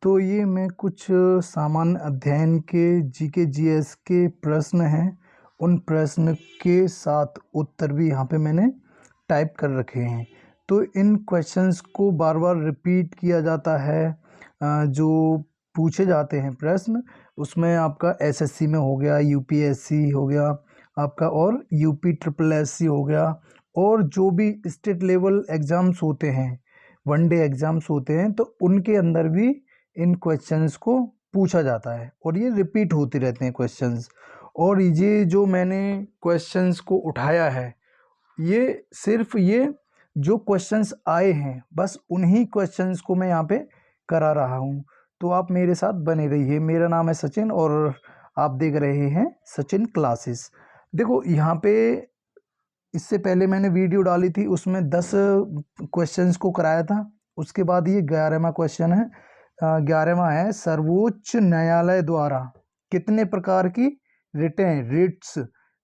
तो ये मैं कुछ सामान्य अध्ययन के जीके जीएस के प्रश्न हैं, उन प्रश्न के साथ उत्तर भी यहाँ पे मैंने टाइप कर रखे हैं। तो इन क्वेश्चंस को बार बार रिपीट किया जाता है। जो पूछे जाते हैं प्रश्न, उसमें आपका एसएससी में हो गया, यूपीएससी हो गया आपका, और यूपी ट्रिपल एससी हो गया, और जो भी स्टेट लेवल एग्ज़ाम्स होते हैं, वनडे एग्ज़ाम्स होते हैं, तो उनके अंदर भी इन क्वेश्चंस को पूछा जाता है और ये रिपीट होते रहते हैं क्वेश्चंस। और ये जो मैंने क्वेश्चंस को उठाया है, ये सिर्फ ये जो क्वेश्चंस आए हैं, बस उन्हीं क्वेश्चंस को मैं यहाँ पे करा रहा हूँ। तो आप मेरे साथ बने रहिए। मेरा नाम है सचिन और आप देख रहे हैं सचिन क्लासेस। देखो यहाँ पे इससे पहले मैंने वीडियो डाली थी, उसमें 10 क्वेश्चंस को कराया था। उसके बाद ये 11वां क्वेश्चन है। 11वां है, सर्वोच्च न्यायालय द्वारा कितने प्रकार की रिट्स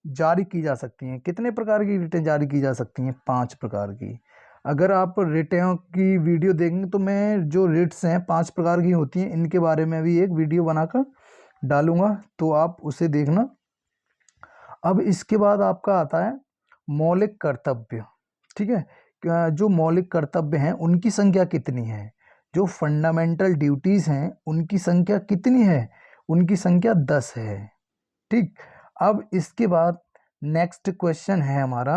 जारी की जा सकती हैं? कितने प्रकार की रिटें जारी की जा सकती हैं? 5 प्रकार की। अगर आप रिटें की वीडियो देखेंगे तो मैं जो रिट्स हैं 5 प्रकार की होती हैं, इनके बारे में भी एक वीडियो बनाकर डालूंगा, तो आप उसे देखना। अब इसके बाद आपका आता है मौलिक कर्तव्य। ठीक है, जो मौलिक कर्तव्य हैं उनकी संख्या कितनी है? जो फंडामेंटल ड्यूटीज़ हैं उनकी संख्या कितनी है? उनकी संख्या 10 है। ठीक, अब इसके बाद नेक्स्ट क्वेश्चन है हमारा,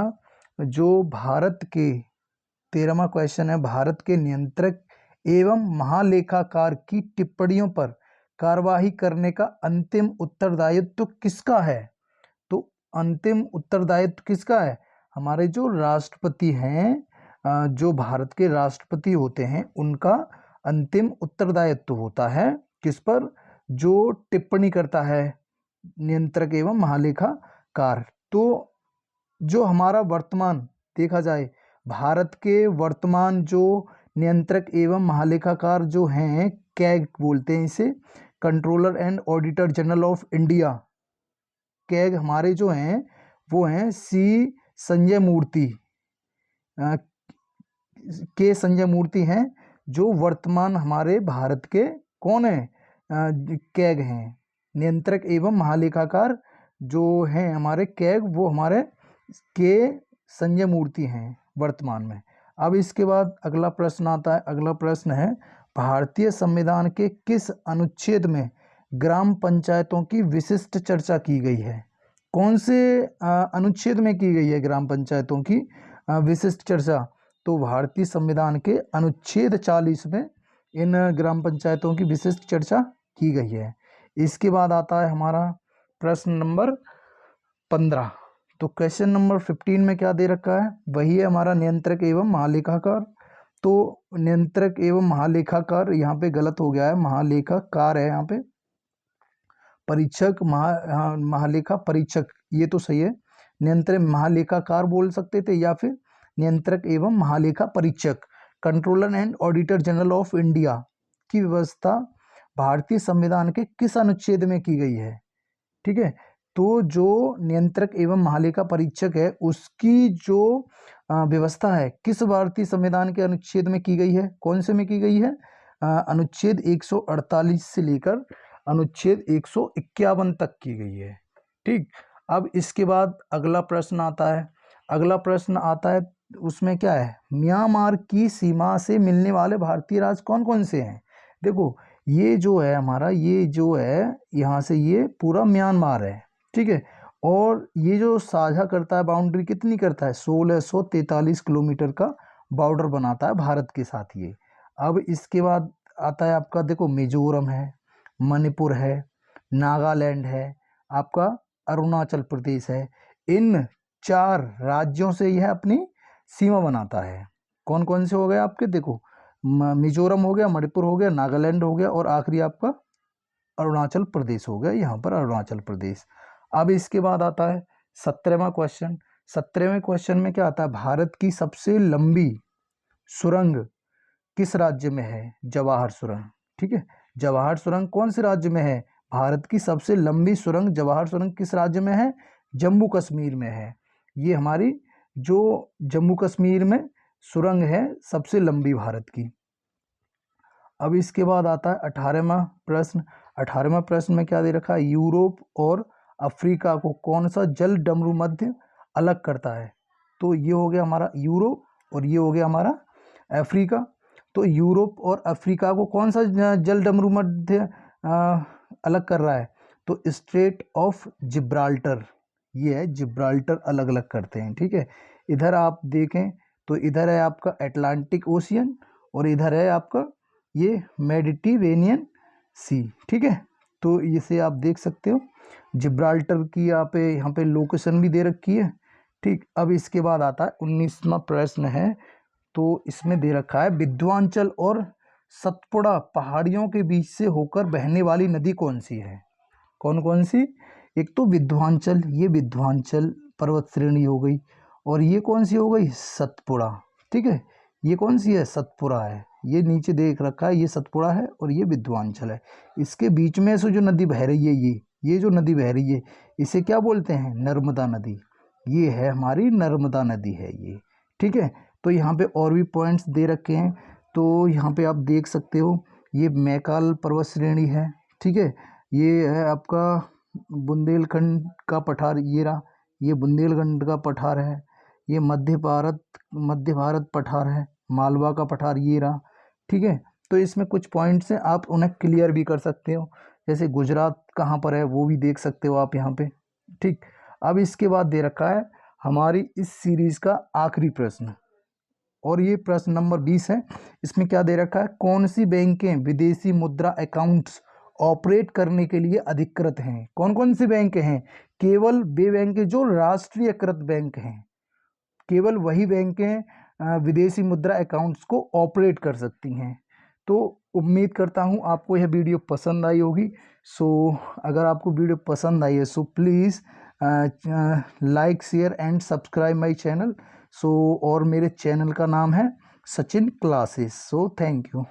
जो भारत के 13वां क्वेश्चन है, भारत के नियंत्रक एवं महालेखाकार की टिप्पणियों पर कार्यवाही करने का अंतिम उत्तरदायित्व किसका है? तो अंतिम उत्तरदायित्व किसका है? हमारे जो राष्ट्रपति हैं, जो भारत के राष्ट्रपति होते हैं, उनका अंतिम उत्तरदायित्व होता है किस पर? जो टिप्पणी करता है नियंत्रक एवं महालेखाकार। तो जो हमारा वर्तमान देखा जाए, भारत के वर्तमान जो नियंत्रक एवं महालेखाकार जो हैं, कैग बोलते हैं इसे, controller and auditor general of India, CAG हमारे जो हैं वो हैं सी संजय मूर्ति, के संजय मूर्ति हैं, जो वर्तमान हमारे भारत के कौन हैं? कैग हैं, नियंत्रक एवं महालेखाकार जो हैं हमारे कैग, वो हमारे के संजय मूर्ति हैं वर्तमान में। अब इसके बाद अगला प्रश्न आता है। अगला प्रश्न है, भारतीय संविधान के किस अनुच्छेद में ग्राम पंचायतों की विशिष्ट चर्चा की गई है? कौन से अनुच्छेद में की गई है ग्राम पंचायतों की विशिष्ट चर्चा? तो भारतीय संविधान के अनुच्छेद 40 में इन ग्राम पंचायतों की विशिष्ट चर्चा की गई है। इसके बाद आता है हमारा प्रश्न नंबर 15। तो क्वेश्चन नंबर 15 में क्या दे रखा है? वही है हमारा नियंत्रक एवं महालेखाकार। तो नियंत्रक एवं महालेखाकार यहाँ पे गलत हो गया है, महालेखाकार है यहाँ पे, परीक्षक महालेखा परीक्षक, ये तो सही है। नियंत्रक महालेखाकार बोल सकते थे, या फिर नियंत्रक एवं महालेखा परीक्षक। Controller and auditor general of India की व्यवस्था भारतीय संविधान के किस अनुच्छेद में की गई है? ठीक है, तो जो नियंत्रक एवं महालेखा परीक्षक है, उसकी जो व्यवस्था है किस भारतीय संविधान के अनुच्छेद में की गई है? कौन से में की गई है? अनुच्छेद 148 से लेकर अनुच्छेद 151 तक की गई है। ठीक, अब इसके बाद अगला प्रश्न आता है। अगला प्रश्न आता है, उसमें क्या है? म्यांमार की सीमा से मिलने वाले भारतीय राज्य कौन कौन से हैं? देखो, ये जो है हमारा, ये जो है यहाँ से ये पूरा म्यांमार है। ठीक है, और ये जो साझा करता है बाउंड्री, कितनी करता है? 1643 किलोमीटर का बॉर्डर बनाता है भारत के साथ ये। अब इसके बाद आता है आपका, देखो, मिजोरम है, मणिपुर है, नागालैंड है, आपका अरुणाचल प्रदेश है। इन 4 राज्यों से यह अपनी सीमा बनाता है। कौन कौन से हो गए आपके? देखो, मिजोरम हो गया, मणिपुर हो गया, नागालैंड हो गया, और आखिरी आपका अरुणाचल प्रदेश हो गया, यहाँ पर अरुणाचल प्रदेश। अब इसके बाद आता है 17वां क्वेश्चन। 17वें क्वेश्चन में क्या आता है? भारत की सबसे लंबी सुरंग किस राज्य में है? जवाहर सुरंग। ठीक है, जवाहर सुरंग कौन से राज्य में है? भारत की सबसे लंबी सुरंग जवाहर सुरंग किस राज्य में है? जम्मू कश्मीर में है। ये हमारी जो जम्मू कश्मीर में सुरंग है सबसे लंबी भारत की। अब इसके बाद आता है 18वां प्रश्न। 18वां प्रश्न में क्या दे रखा है, यूरोप और अफ्रीका को कौन सा जल डमरू मध्य अलग करता है। तो ये हो गया हमारा यूरोप और ये हो गया हमारा अफ्रीका। तो यूरोप और अफ्रीका को कौन सा जल डमरू मध्य अलग कर रहा है, तो स्ट्रेट ऑफ जिब्राल्टर, ये है जिब्राल्टर अलग अलग करते हैं। ठीक है, इधर आप देखें तो इधर है आपका अटलांटिक ओशियन और इधर है आपका ये मेडिटेरेनियन सी। ठीक है, तो इसे आप देख सकते हो, जिब्राल्टर की यहाँ पे लोकेशन भी दे रखी है। ठीक, अब इसके बाद आता है 19वां प्रश्न है। तो इसमें दे रखा है विंध्याचल और सतपुड़ा पहाड़ियों के बीच से होकर बहने वाली नदी कौन सी है। कौन कौन सी, एक तो विंध्याचल, ये विंध्याचल पर्वत श्रेणी हो गई, और ये कौन सी हो गई, सतपुड़ा। ठीक है, ये कौन सी है, सतपुड़ा है, ये नीचे देख रखा है, ये सतपुड़ा है और ये विंध्याचल है। इसके बीच में से जो नदी बह रही है, ये जो नदी बह रही है इसे क्या बोलते हैं, नर्मदा नदी। ये है हमारी नर्मदा नदी है ये। ठीक है, तो यहाँ पे और भी पॉइंट्स दे रखे हैं। तो यहाँ पे आप देख सकते हो, ये मैकाल पर्वत श्रेणी है। ठीक है, ये है आपका बुंदेलखंड का पठार, ये रहा, ये बुंदेलखंड का पठार है। ये मध्य भारत पठार है, मालवा का पठार ये रहा। ठीक है, तो इसमें कुछ पॉइंट्स हैं, आप उन्हें क्लियर भी कर सकते हो, जैसे गुजरात कहाँ पर है वो भी देख सकते हो आप यहाँ पे। ठीक, अब इसके बाद दे रखा है हमारी इस सीरीज का आखिरी प्रश्न, और ये प्रश्न नंबर 20 है। इसमें क्या दे रखा है, कौन सी बैंकें विदेशी मुद्रा अकाउंट्स ऑपरेट करने के लिए अधिकृत हैं। कौन कौन सी बैंक हैं, केवल वे बैंक जो राष्ट्रीयकृत बैंक हैं, केवल वही बैंकें विदेशी मुद्रा अकाउंट्स को ऑपरेट कर सकती हैं। तो उम्मीद करता हूँ आपको यह वीडियो पसंद आई होगी। सो अगर आपको वीडियो पसंद आई है so please like share and subscribe my channel. So और मेरे चैनल का नाम है Sachin classes. So thank you.